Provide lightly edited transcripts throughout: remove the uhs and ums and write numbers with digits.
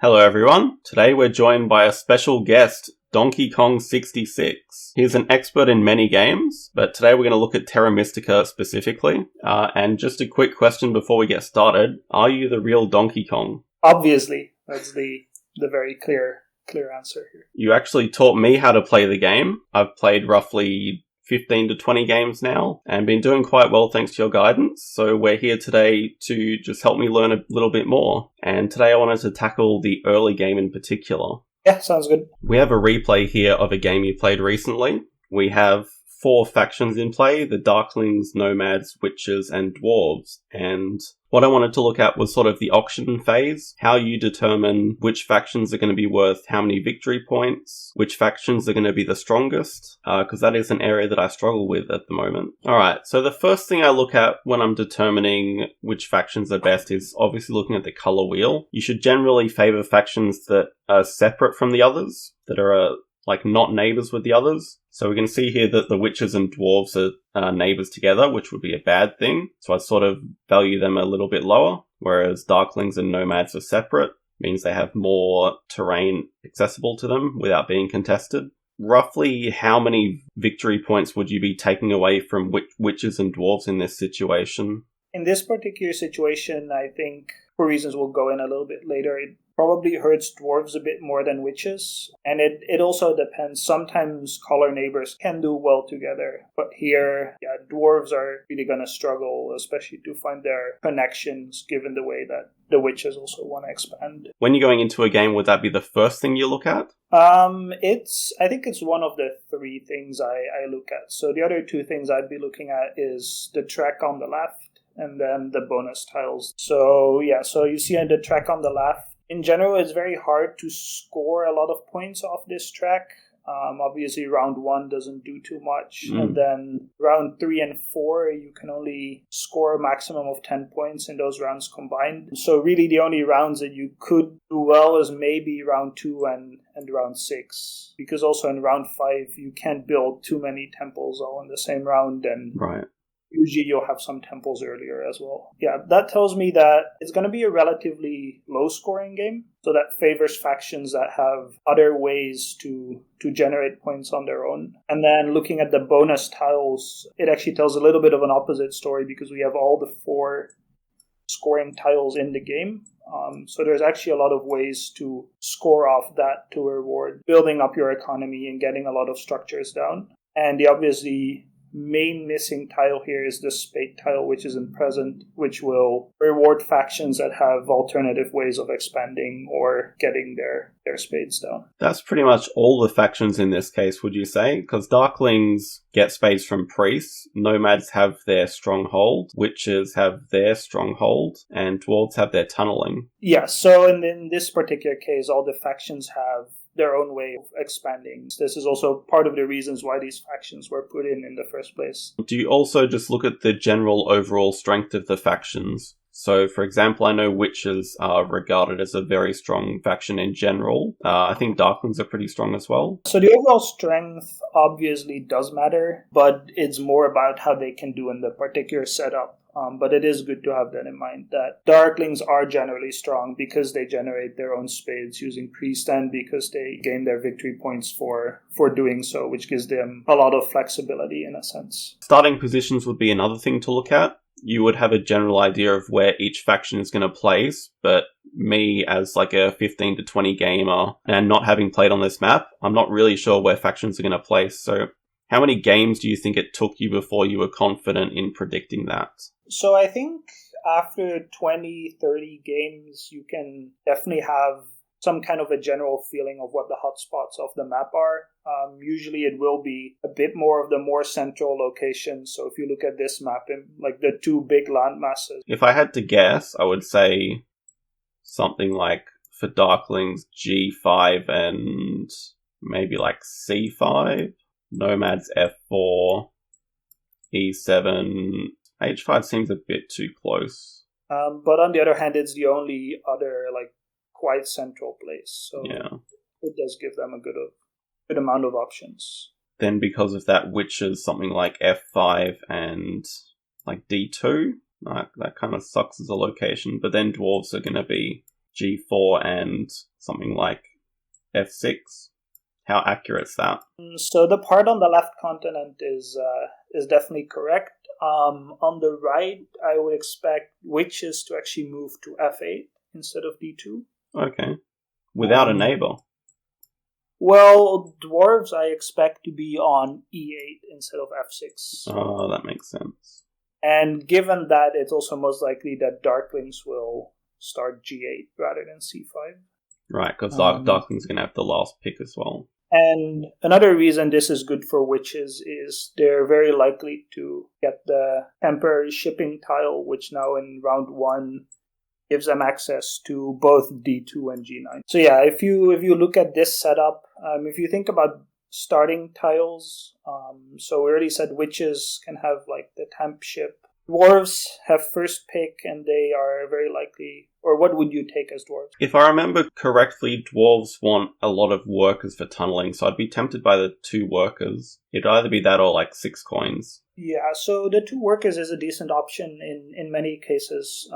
Hello everyone, today we're joined by a special guest, Donkey Kong 66. He's an expert in many games, but today we're going to look at Terra Mystica specifically. And just a quick question before we get started, are you the real Donkey Kong? Obviously, that's the very clear answer here. You actually taught me how to play the game. I've played roughly 15 to 20 games now and been doing quite well thanks to your guidance. So we're here today to just help me learn a little bit more. And today I wanted to tackle the early game in particular. Yeah, sounds good. We have a replay here of a game you played recently. We have 4 factions in play, the Darklings, Nomads, Witches, and Dwarves. And what I wanted to look at was sort of the auction phase, how you determine which factions are going to be worth how many victory points, which factions are going to be the strongest, because that is an area that I struggle with at the moment. Alright, so the first thing I look at when I'm determining which factions are best is obviously looking at the color wheel. You should generally favor factions that are separate from the others, that are not neighbors with the others. So we can see here that the witches and dwarves are neighbors together, which would be a bad thing. So I sort of value them a little bit lower, whereas darklings and nomads are separate. Means they have more terrain accessible to them without being contested. Roughly how many victory points would you be taking away from witches and dwarves in this situation? In this particular situation, I think, for reasons we'll go in a little bit later, it probably hurts dwarves a bit more than witches. And it also depends. Sometimes color neighbors can do well together. But here, dwarves are really going to struggle, especially to find their connections, given the way that the witches also want to expand. When you're going into a game, would that be the first thing you look at? I think it's one of the 3 things I look at. So the other 2 things I'd be looking at is the track on the left and then the bonus tiles. So you see the track on the left. In general, it's very hard to score a lot of points off this track. Obviously, round 1 doesn't do too much. And then round 3 and 4, you can only score a maximum of 10 points in those rounds combined. So really, the only rounds that you could do well is maybe round 2 and round 6. Because also in round 5, you can't build too many temples all in the same round. And right. Usually you'll have some temples earlier as well. Yeah, that tells me that it's going to be a relatively low-scoring game. So that favors factions that have other ways to generate points on their own. And then looking at the bonus tiles, it actually tells a little bit of an opposite story because we have all the 4 scoring tiles in the game. So there's actually a lot of ways to score off that to reward building up your economy and getting a lot of structures down. And the obviously main missing tile here is the spade tile, which is in present, which will reward factions that have alternative ways of expanding or getting their spades down. That's pretty much all the factions in this case, would you say? Because darklings get spades from priests, nomads have their stronghold, witches have their stronghold, and dwarves have their tunneling. Yeah, so in this particular case, all the factions have their own way of expanding. This is also part of the reasons why these factions were put in the first place. Do you also just look at the general overall strength of the factions? So, for example, I know witches are regarded as a very strong faction in general. I think darklings are pretty strong as well. So the overall strength obviously does matter, but it's more about how they can do in the particular setup. But it is good to have that in mind, that darklings are generally strong because they generate their own spades using priest and because they gain their victory points for doing so, which gives them a lot of flexibility in a sense. Starting positions would be another thing to look at. You would have a general idea of where each faction is going to place, but me as a 15 to 20 gamer and not having played on this map, I'm not really sure where factions are going to place. So how many games do you think it took you before you were confident in predicting that? So I think after 20, 30 games, you can definitely have some kind of a general feeling of what the hotspots of the map are. Usually it will be a bit more of the more central locations. So if you look at this map, in the 2 big land masses. If I had to guess, I would say something like for darklings G5 and maybe C5, nomads F4, E7. H5 seems a bit too close. But on the other hand, it's the only other quite central place. So yeah, it does give them a good amount of options. Then because of that, witches something like F5 and D2. That kind of sucks as a location. But then dwarves are going to be G4 and something like F6. How accurate is that? So the part on the left continent is definitely correct. On the right, I would expect witches to actually move to F8 instead of D2. Okay. Without a neighbor. Well, dwarves I expect to be on E8 instead of F6. Oh, that makes sense. And given that, it's also most likely that darklings will start G8 rather than C5. Right, because darkling's going to have the last pick as well. And another reason this is good for witches is they're very likely to get the temporary shipping tile, which now in round 1 gives them access to both D2 and G9. So yeah, if you look at this setup, if you think about starting tiles, so we already said witches can have like the temp ship. Dwarves have first pick and they are very likely, or what would you take as dwarves? If I remember correctly, dwarves want a lot of workers for tunneling, so I'd be tempted by the 2 workers. It'd either be that or like 6 coins. Yeah, so the 2 workers is a decent option in many cases.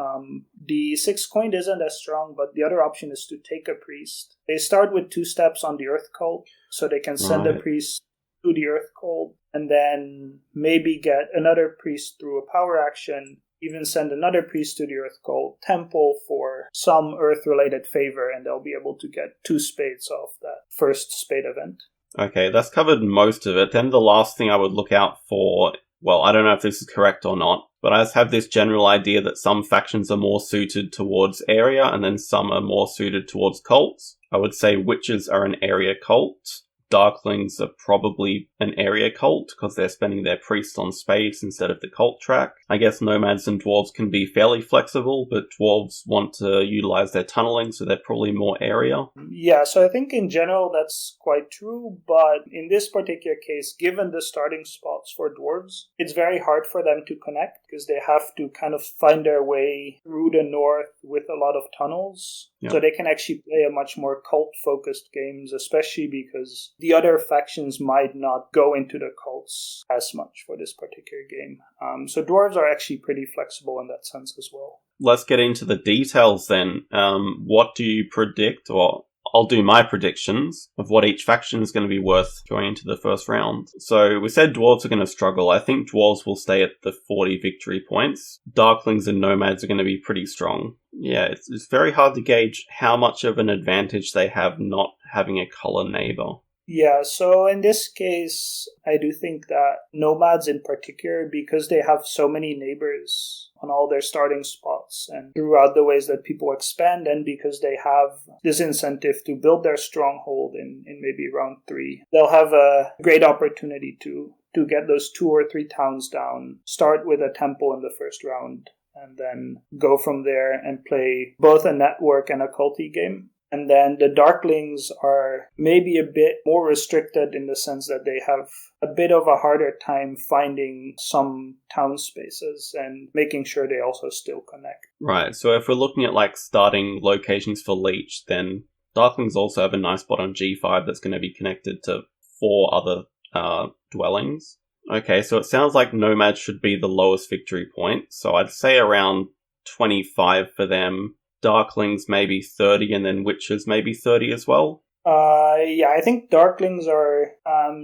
The 6 coin isn't as strong, but the other option is to take a priest. They start with 2 steps on the Earth Cult, so they can send a priest to the Earth Cult, and then maybe get another priest through a power action, even send another priest to the Earth Cult temple for some Earth-related favor, and they'll be able to get 2 spades off that first spade event. Okay, that's covered most of it. Then the last thing I would look out for, well, I don't know if this is correct or not, but I just have this general idea that some factions are more suited towards area and then some are more suited towards cults. I would say witches are an area cult. Darklings are probably an area cult because they're spending their priests on spades instead of the cult track. I guess nomads and dwarves can be fairly flexible, but dwarves want to utilize their tunneling, so they're probably more area. Yeah, so I think in general that's quite true, but in this particular case, given the starting spots for dwarves, it's very hard for them to connect because they have to kind of find their way through the north with a lot of tunnels. Yep. So they can actually play a much more cult-focused games, especially because the other factions might not go into the cults as much for this particular game. So dwarves are actually pretty flexible in that sense as well. Let's get into the details then. What do you predict, or I'll do my predictions of what each faction is going to be worth going into the first round. So we said dwarves are going to struggle. I think dwarves will stay at the 40 victory points. Darklings and nomads are going to be pretty strong. Yeah, it's very hard to gauge how much of an advantage they have not having a color neighbor. Yeah, so in this case, I do think that nomads in particular, because they have so many neighbors on all their starting spots and throughout the ways that people expand, and because they have this incentive to build their stronghold in maybe round 3, they'll have a great opportunity to get those 2 or 3 towns down, start with a temple in the first round, and then go from there and play both a network and a culty game. And then the Darklings are maybe a bit more restricted in the sense that they have a bit of a harder time finding some town spaces and making sure they also still connect. Right, so if we're looking at like starting locations for Leech, then Darklings also have a nice spot on G5 that's going to be connected to 4 other dwellings. Okay, so it sounds like Nomads should be the lowest victory point, so I'd say around 25 for them. Darklings maybe 30, and then Witches maybe 30 as well? Yeah, I think Darklings are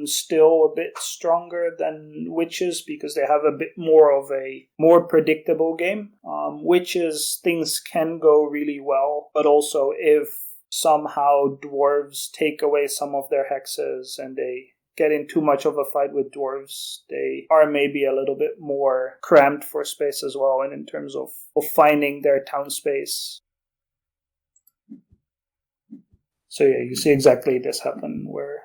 still a bit stronger than Witches because they have a bit more of a more predictable game. Witches, things can go really well, but also if somehow dwarves take away some of their hexes and they get in too much of a fight with dwarves, they are maybe a little bit more cramped for space as well, and in terms of finding their town space. So yeah, you see exactly this happen where...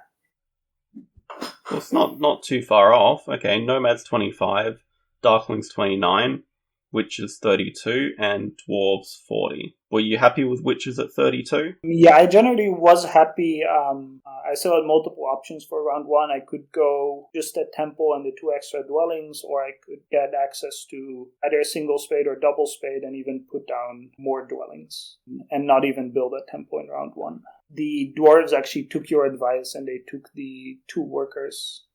Well, it's not too far off. Okay, Nomads 25, Darklings 29, Witches 32, and Dwarves 40. Were you happy with Witches at 32? Yeah, I generally was happy. I still had multiple options for round 1. I could go just a temple and the 2 extra dwellings, or I could get access to either a single spade or double spade and even put down more dwellings and not even build a temple in round 1. The dwarves actually took your advice and they took the 2 workers,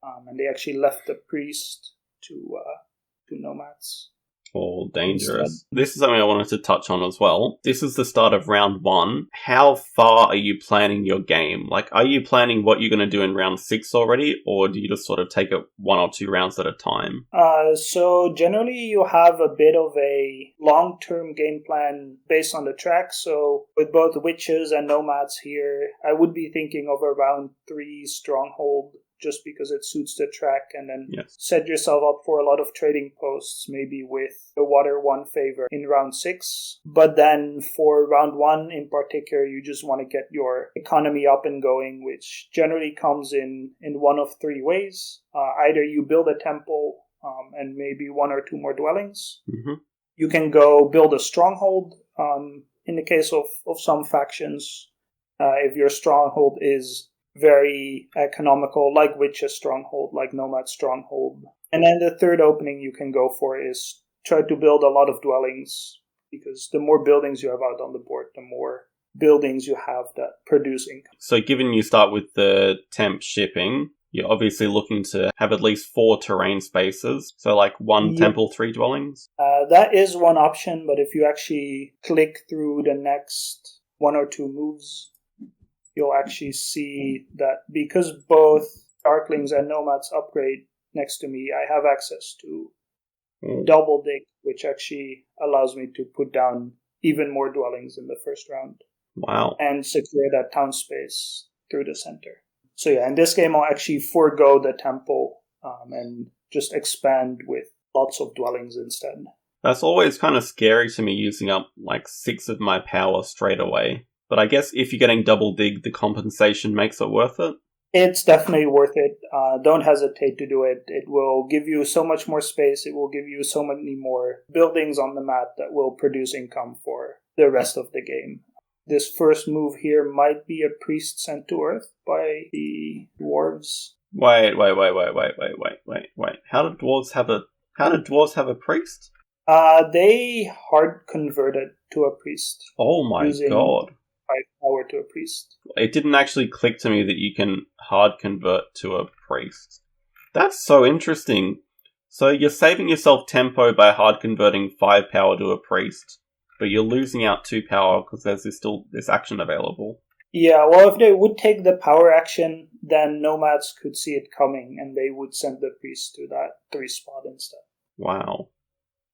and they actually left the priest to nomads. Or dangerous. This is something I wanted to touch on as well. This is the start of round 1. How far are you planning your game? Like, are you planning what you're going to do in round 6 already, or do you just sort of take it 1 or 2 rounds at a time? So generally you have a bit of a long-term game plan based on the track. So with both witches and nomads here, I would be thinking of a round 3 stronghold, just because it suits the track, and then set yourself up for a lot of trading posts, maybe with the water 1 favor in round 6. But then for round 1 in particular, you just want to get your economy up and going, which generally comes in one of 3 ways. Either you build a temple and maybe 1 or 2 more dwellings. Mm-hmm. You can go build a stronghold. In the case of some factions, if your stronghold is very economical, like Witch's Stronghold, like Nomad Stronghold. And then the third opening you can go for is try to build a lot of dwellings, because the more buildings you have out on the board, the more buildings you have that produce income. So given you start with the temp shipping, you're obviously looking to have at least 4 terrain spaces. So like 1 temple, 3 dwellings? That is one option, but if you actually click through the next 1 or 2 moves, you'll actually see that because both Darklings and Nomads upgrade next to me, I have access to Double Dig, which actually allows me to put down even more dwellings in the first round. Wow. And secure that town space through the center. So yeah, in this game I'll actually forego the temple and just expand with lots of dwellings instead. That's always kind of scary to me, using up like 6 of my power straight away. But I guess if you're getting Double Dig, the compensation makes it worth it? It's definitely worth it. Don't hesitate to do it. It will give you so much more space. It will give you so many more buildings on the map that will produce income for the rest of the game. This first move here might be a priest sent to Earth by the dwarves. Wait. How did dwarves have a priest? They hard converted to a priest. Oh my god. 5 power to a priest. It didn't actually click to me that you can hard convert to a priest. That's so interesting. So you're saving yourself tempo by hard converting 5 power to a priest, but you're losing out 2 power because there's still this action available. Yeah, well, if they would take the power action, then nomads could see it coming, and they would send the priest to that 3 spot instead. Wow.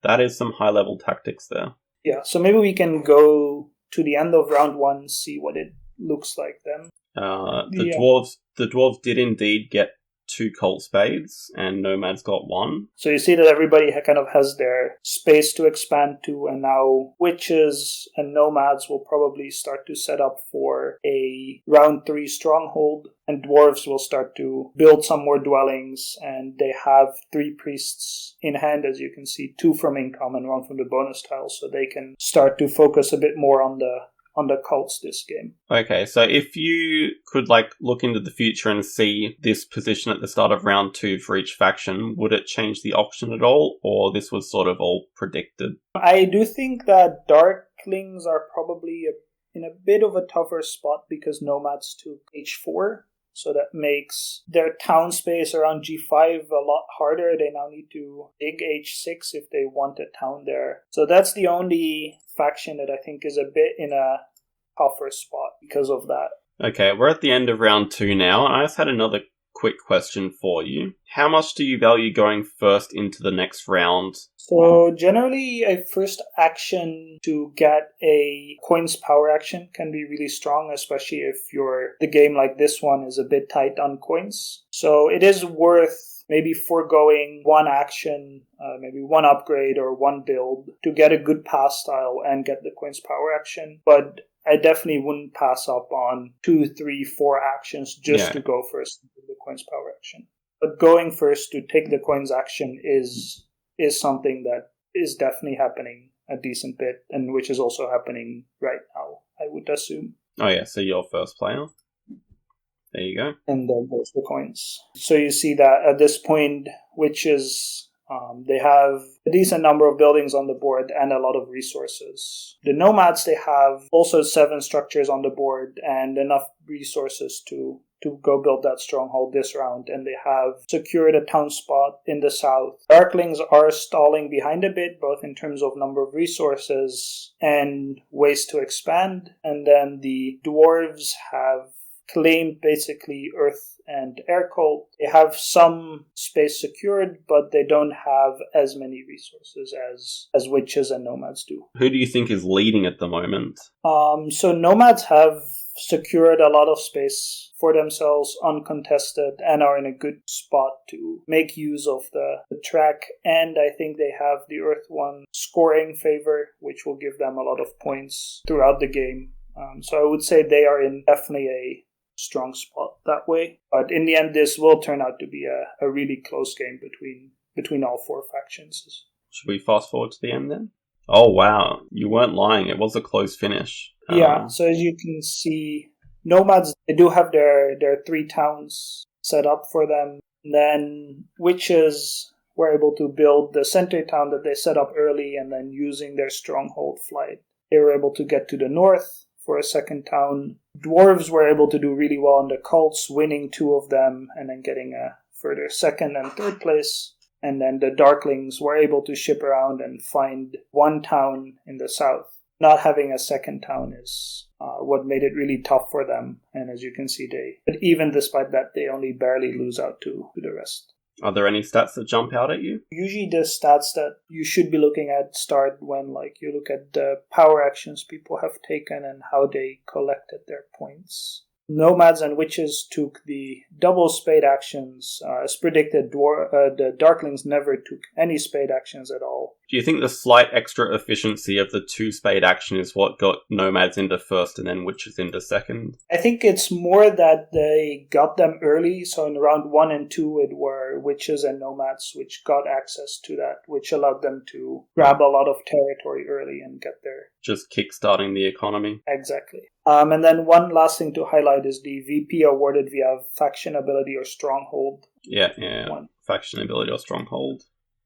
That is some high-level tactics there. Yeah, so maybe we can go to the end of round 1, see what it looks like then. The dwarves did indeed get 2 cult spades, and nomads got 1. So you see that everybody kind of has their space to expand to, and now witches and nomads will probably start to set up for a round 3 stronghold, and dwarves will start to build some more dwellings, and they have 3 priests in hand, as you can see, 2 from income and 1 from the bonus tile, so they can start to focus a bit more on the cults this game. Okay, so if you could look into the future and see this position at the start of round 2 for each faction, would it change the auction at all, or this was sort of all predicted? I do think that Darklings are probably in a bit of a tougher spot because Nomads took H4, so that makes their town space around G5 a lot harder. They now need to dig H6 if they want a town there. So that's the only faction that I think is a bit in a tougher spot because of that. Okay, we're at the end of round 2 now, and I just had another quick question for you. How much do you value going first into the next round? So generally a first action to get a coins power action can be really strong, especially if the game like this one is a bit tight on coins. So it is worth maybe foregoing 1 action, maybe 1 upgrade or 1 build to get a good pass style and get the coins power action. But I definitely wouldn't pass up on 2, 3, 4 actions just to go first into the coins power action. But going first to take the coins action is something that is definitely happening a decent bit, and which is also happening right now, I would assume. Oh yeah, so you're first player. There you go. And then there's the coins. So you see that at this point, witches They have a decent number of buildings on the board and a lot of resources. The nomads, they have also 7 structures on the board and enough resources to go build that stronghold this round, and they have secured a town spot in the south. Darklings are stalling behind a bit, both in terms of number of resources and ways to expand, and then the dwarves have claimed basically Earth and Air Cult. They have some space secured, but they don't have as many resources as witches and nomads do. Who do you think is leading at the moment? So nomads have secured a lot of space for themselves uncontested and are in a good spot to make use of the track, and I think they have the Earth one scoring favor, which will give them a lot of points throughout the game. So I would say they are in definitely a strong spot that way, but in the end this will turn out to be a really close game between all 4 factions. Should we fast forward to the end then? Oh wow, you weren't lying, it was a close finish. Yeah, so as you can see, nomads, they do have their 3 towns set up for them. And then witches were able to build the center town that they set up early, and then using their stronghold flight, they were able to get to the north for a second town. Dwarves were able to do really well on the cults, winning 2 of them and then getting a further second and third place. And then the Darklings were able to ship around and find 1 town in the south. Not having a second town is what made it really tough for them. And as you can see, but even despite that, they only barely lose out to the rest. Are there any stats that jump out at you? Usually the stats that you should be looking at start when you look at the power actions people have taken and how they collected their points. Nomads and witches took the double spade actions. As predicted, the Darklings never took any spade actions at all. Do you think the slight extra efficiency of the 2 spade action is what got nomads into first and then witches into second? I think it's more that they got them early, so in round 1 and 2 it were witches and nomads which got access to that, which allowed them to grab a lot of territory early and get there. Just kickstarting the economy. Exactly. And then one last thing to highlight is the VP awarded via faction ability or stronghold. Yeah. One. Faction ability or stronghold.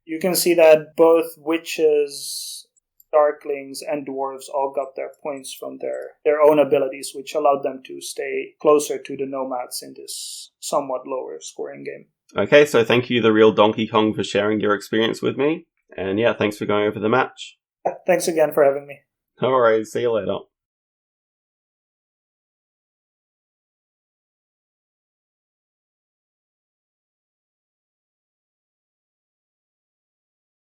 You can see that both witches, darklings, and dwarves all got their points from their own abilities, which allowed them to stay closer to the nomads in this somewhat lower scoring game. Okay, so thank you, The Real Donkey Kong, for sharing your experience with me. And yeah, thanks for going over the match. Thanks again for having me. Alright, see you later.